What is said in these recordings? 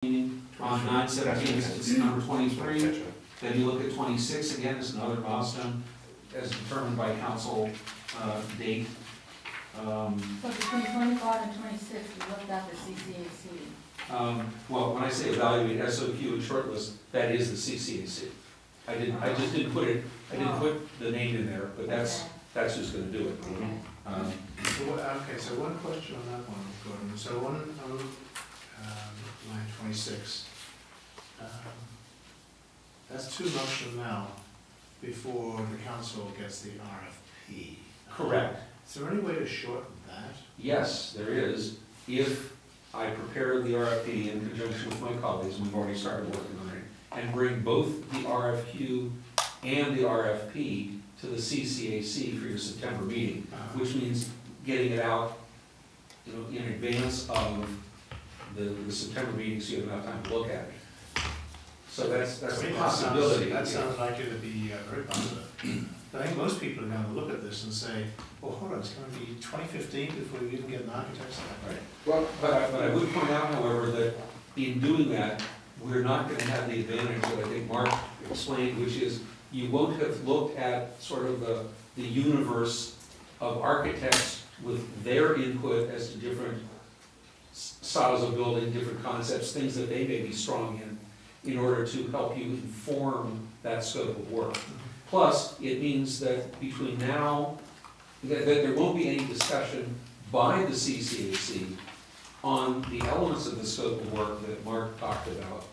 meeting on 9/17, it's number 23. Then you look at 26, again, is another milestone as determined by council date. So between 25 and 26, we looked at the CCAC. Well, when I say evaluate SOQ and shortlist, that is the CCAC. I just didn't put it, I didn't put the name in there, but that's who's gonna do it. Okay, so one question on that one, Gordon. So on line 26, that's 2 months from now before the council gets the RFP. Correct. Is there any way to shorten that? Yes, there is. If I prepare the RFP in conjunction with my colleagues, we've already started working on it, and bring both the RFQ and the RFP to the CCAC for your September meeting, which means getting it out, you know, in advance of the September meeting, so you have enough time to look at it. So that's a possibility. That sounds like it would be very positive. I think most people are going to look at this and say, well, hold on, it's going to be 2015 before we even get an architect stamp, right? Well, but I would point out, however, that in doing that, we're not going to have the advantage that I think Mark explained, which is you won't have looked at sort of the universe of architects with their input as to different styles of building, different concepts, things that they may be strong in order to help you inform that scope of work. Plus, it means that between now, that there won't be any discussion by the CCAC on the elements of the scope of work that Mark talked about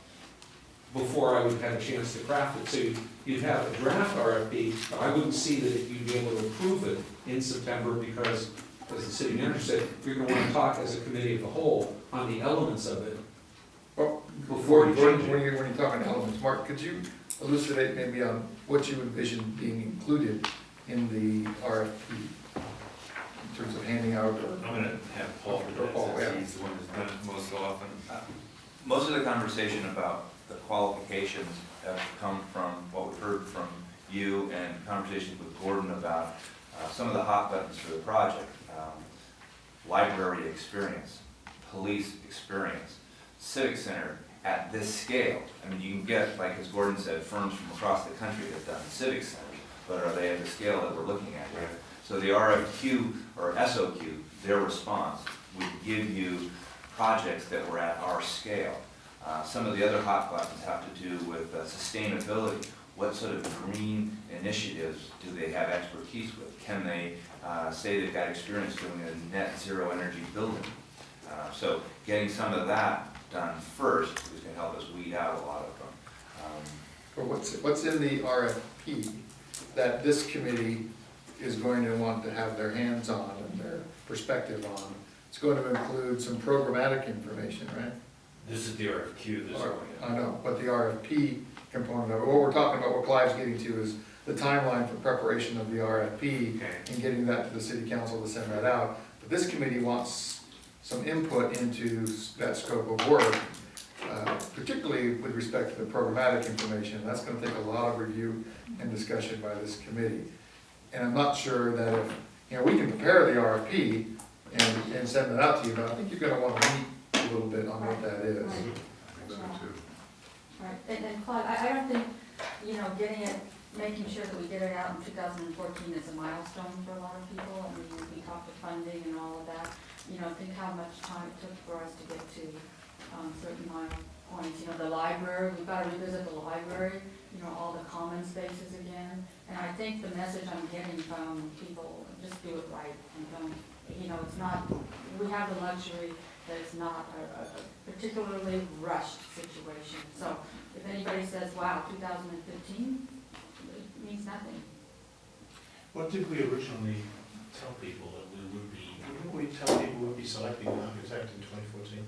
before I would have a chance to craft it. So you'd have a draft RFP, but I wouldn't see that you'd be able to approve it in September because, as the city manager said, you're gonna wanna talk as a committee of the whole on the elements of it. Well, Before you change it. when you're talking elements, Mark, could you elucidate maybe on what you envision being included in the RFP in terms of handing out? I'm gonna have Paul for that, Paul, yeah. since he's the one who's done it most often. Most of the conversation about the qualifications have come from what we've heard from you and conversations with Gordon about some of the hot buttons for the project. Library experience, police experience, civic center at this scale. I mean, you can get, like as Gordon said, firms from across the country that have done civic centers, but are they at the scale that we're looking at here? So the RFQ or SOQ, their response, would give you projects that were at our scale. Some of the other hot buttons have to do with sustainability. What sort of green initiatives do they have expertise with? Can they say they've got experience doing a net zero energy building? So getting some of that done first is going to help us weed out a lot of them. Or what's in the RFP that this committee is going to want to have their hands on and their perspective on? It's going to include some programmatic information, right? This is the RFQ that's going I know, but the RFP component of it, what we're talking about, what Clive's getting to is the timeline for preparation of the RFP and getting that to the city council to send that out. But this committee wants some input into that scope of work, particularly with respect to the programmatic information. That's going to take a lot of review and discussion by this committee. And I'm not sure that if, you know, we can prepare the RFP and send it out to you, but I think you're going to want to meet a little bit on what that is. Right, and Claude, I don't think, you know, making sure that we get it out in 2014 is a milestone for a lot of people. I mean, we talked to funding and all of that. You know, think how much time it took for us to get to certain points. You know, the library, we've got to revisit the library, you know, all the common spaces again. And I think the message I'm getting from people, just do it right and don't, you know, it's not, we have the luxury that it's not a particularly rushed situation. So if anybody says, wow, 2015, it means nothing. What did we originally tell people that we would be, didn't we tell people we'd be selecting an architect in 2014?